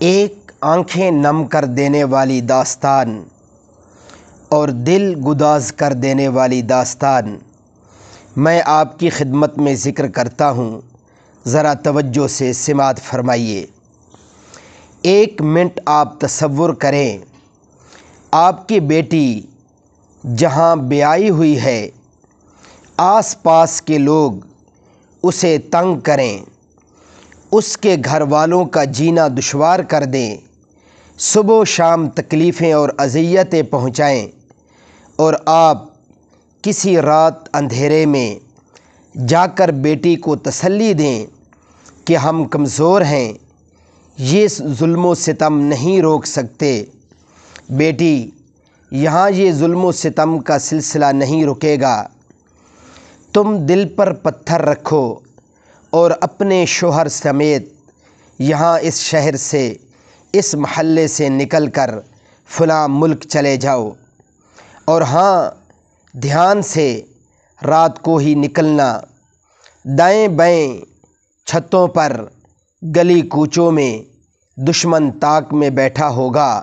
ایک آنکھیں نم کر دینے والی داستان اور دل گداز کر دینے والی داستان میں آپ کی خدمت میں ذکر کرتا ہوں، ذرا توجہ سے سماعت فرمائیے۔ ایک منٹ آپ تصور کریں، آپ کی بیٹی جہاں بیائی ہوئی ہے، آس پاس کے لوگ اسے تنگ کریں، اس کے گھر والوں کا جینا دشوار کر دیں، صبح و شام تکلیفیں اور اذیتیں پہنچائیں، اور آپ کسی رات اندھیرے میں جا کر بیٹی کو تسلی دیں کہ ہم کمزور ہیں، یہ ظلم و ستم نہیں روک سکتے۔ بیٹی، یہاں یہ ظلم و ستم کا سلسلہ نہیں رکے گا، تم دل پر پتھر رکھو اور اپنے شوہر سمیت یہاں اس شہر سے، اس محلے سے نکل کر فلاں ملک چلے جاؤ، اور ہاں، دھیان سے رات کو ہی نکلنا۔ دائیں بائیں چھتوں پر، گلی کوچوں میں دشمن طاق میں بیٹھا ہوگا،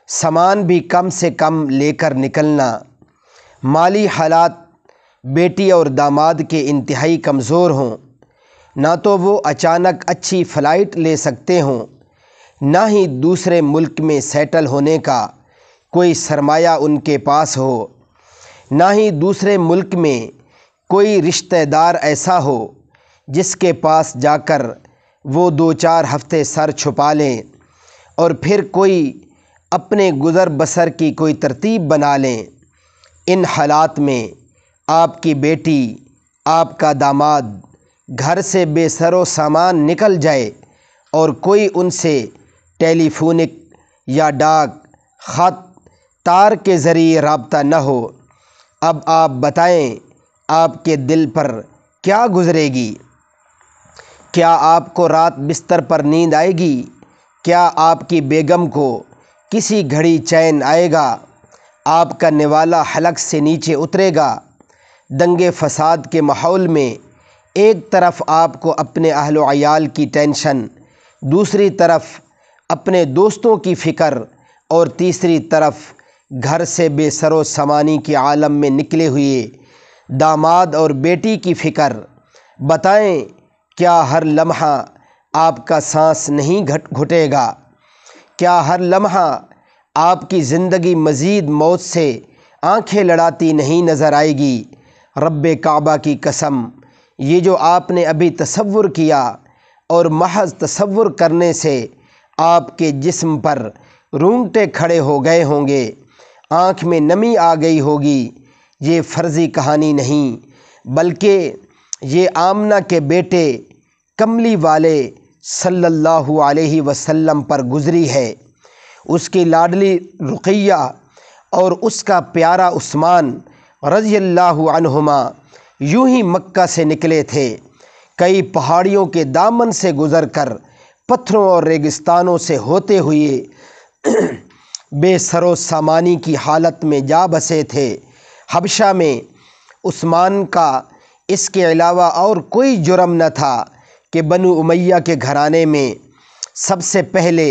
سامان بھی کم سے کم لے کر نکلنا۔ مالی حالات بیٹی اور داماد کے انتہائی کمزور ہوں، نہ تو وہ اچانک اچھی فلائٹ لے سکتے ہوں، نہ ہی دوسرے ملک میں سیٹل ہونے کا کوئی سرمایہ ان کے پاس ہو، نہ ہی دوسرے ملک میں کوئی رشتہ دار ایسا ہو جس کے پاس جا کر وہ 2-4 ہفتے سر چھپا لیں اور پھر کوئی اپنے گزر بسر کی کوئی ترتیب بنا لیں۔ ان حالات میں آپ کی بیٹی، آپ کا داماد گھر سے بے سر و سامان نکل جائے اور کوئی ان سے ٹیلی فونک یا ڈاک خط تار کے ذریعے رابطہ نہ ہو، اب آپ بتائیں آپ کے دل پر کیا گزرے گی؟ کیا آپ کو رات بستر پر نیند آئے گی؟ کیا آپ کی بیگم کو کسی گھڑی چین آئے گا؟ آپ کا نوالا حلق سے نیچے اترے گا؟ دنگے فساد کے ماحول میں ایک طرف آپ کو اپنے اہل و عیال کی ٹینشن، دوسری طرف اپنے دوستوں کی فکر، اور تیسری طرف گھر سے بے سر و سامانی کے عالم میں نکلے ہوئے داماد اور بیٹی کی فکر۔ بتائیں، کیا ہر لمحہ آپ کا سانس نہیں گھٹے گا؟ کیا ہر لمحہ آپ کی زندگی مزید موت سے آنکھیں لڑاتی نہیں نظر آئے گی؟ رب کعبہ کی قسم، یہ جو آپ نے ابھی تصور کیا، اور محض تصور کرنے سے آپ کے جسم پر رونگٹے کھڑے ہو گئے ہوں گے، آنکھ میں نمی آ گئی ہوگی، یہ فرضی کہانی نہیں، بلکہ یہ آمنہ کے بیٹے کملی والے صلی اللہ علیہ وسلم پر گزری ہے۔ اس کی لاڈلی رقیہ اور اس کا پیارا عثمان رضی اللہ عنہما یوں ہی مکہ سے نکلے تھے، کئی پہاڑیوں کے دامن سے گزر کر، پتھروں اور ریگستانوں سے ہوتے ہوئے بے سر و سامانی کی حالت میں جا بسے تھے حبشہ میں۔ عثمان کا اس کے علاوہ اور کوئی جرم نہ تھا کہ بنو امیہ کے گھرانے میں سب سے پہلے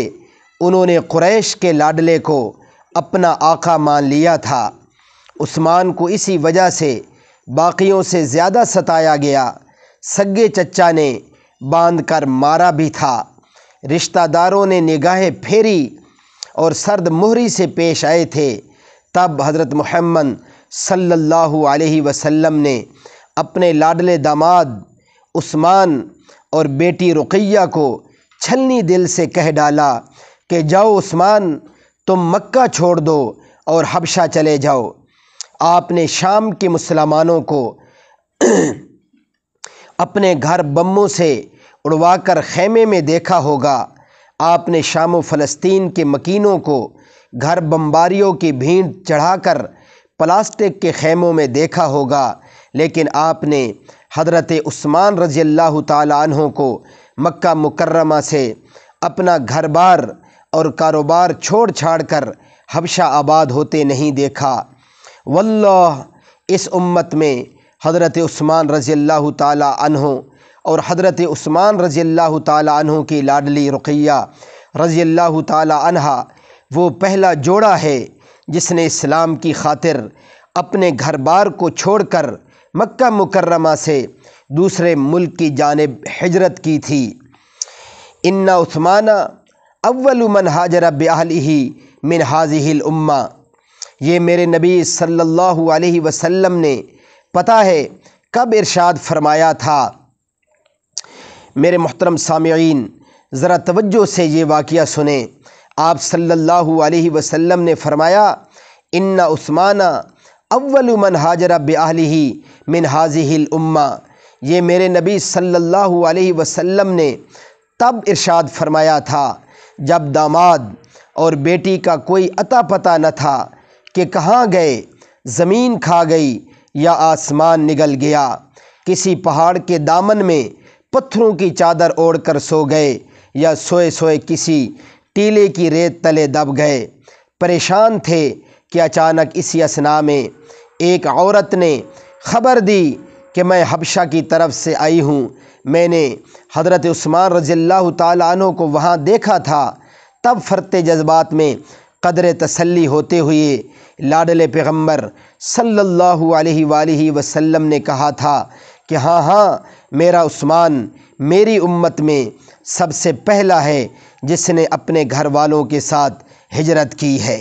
انہوں نے قریش کے لاڈلے کو اپنا آقا مان لیا تھا۔ عثمان کو اسی وجہ سے باقیوں سے زیادہ ستایا گیا، سگے چچا نے باندھ کر مارا بھی تھا، رشتہ داروں نے نگاہیں پھیری اور سرد مہری سے پیش آئے تھے۔ تب حضرت محمد صلی اللہ علیہ وسلم نے اپنے لاڈلے داماد عثمان اور بیٹی رقیہ کو چھلنی دل سے کہہ ڈالا کہ جاؤ عثمان، تم مکہ چھوڑ دو اور حبشہ چلے جاؤ۔ آپ نے شام کے مسلمانوں کو اپنے گھر بموں سے اڑوا کر خیمے میں دیکھا ہوگا، آپ نے شام و فلسطین کے مکینوں کو گھر بمباریوں کی بھینٹ چڑھا کر پلاسٹک کے خیموں میں دیکھا ہوگا، لیکن آپ نے حضرت عثمان رضی اللہ تعالیٰ عنہ کو مکہ مکرمہ سے اپنا گھر بار اور کاروبار چھوڑ چھاڑ کر حبشہ آباد ہوتے نہیں دیکھا۔ واللہ، اس امت میں حضرت عثمان رضی اللہ تعالیٰ عنہ اور حضرت عثمان رضی اللہ تعالیٰ عنہ کی لاڈلی رقیہ رضی اللہ تعالی عنہا وہ پہلا جوڑا ہے جس نے اسلام کی خاطر اپنے گھر بار کو چھوڑ کر مکہ مکرمہ سے دوسرے ملک کی جانب ہجرت کی تھی۔ ان عثمان اول من ہاجر باہلہ من ہذہ الامہ، یہ میرے نبی صلی اللہ علیہ وسلم نے پتہ ہے کب ارشاد فرمایا تھا۔ میرے محترم سامعین، ذرا توجہ سے یہ واقعہ سنیں۔ آپ صلی اللہ علیہ وسلم نے فرمایا ان عثمان اول من ہاجر باہلہ من ہذہ الامہ، یہ میرے نبی صلی اللہ علیہ وسلم نے تب ارشاد فرمایا تھا جب داماد اور بیٹی کا کوئی اتا پتہ نہ تھا کہ کہاں گئے، زمین کھا گئی یا آسمان نگل گیا، کسی پہاڑ کے دامن میں پتھروں کی چادر اوڑھ کر سو گئے یا سوئے سوئے کسی ٹیلے کی ریت تلے دب گئے۔ پریشان تھے کہ اچانک اسی اثناء میں ایک عورت نے خبر دی کہ میں حبشہ کی طرف سے آئی ہوں، میں نے حضرت عثمان رضی اللہ تعالیٰ عنہ کو وہاں دیکھا تھا۔ تب فرتے جذبات میں قدر تسلی ہوتے ہوئے لاڈلے پیغمبر صلی اللہ علیہ وآلہ وسلم نے کہا تھا کہ ہاں میرا عثمان میری امت میں سب سے پہلا ہے جس نے اپنے گھر والوں کے ساتھ ہجرت کی ہے۔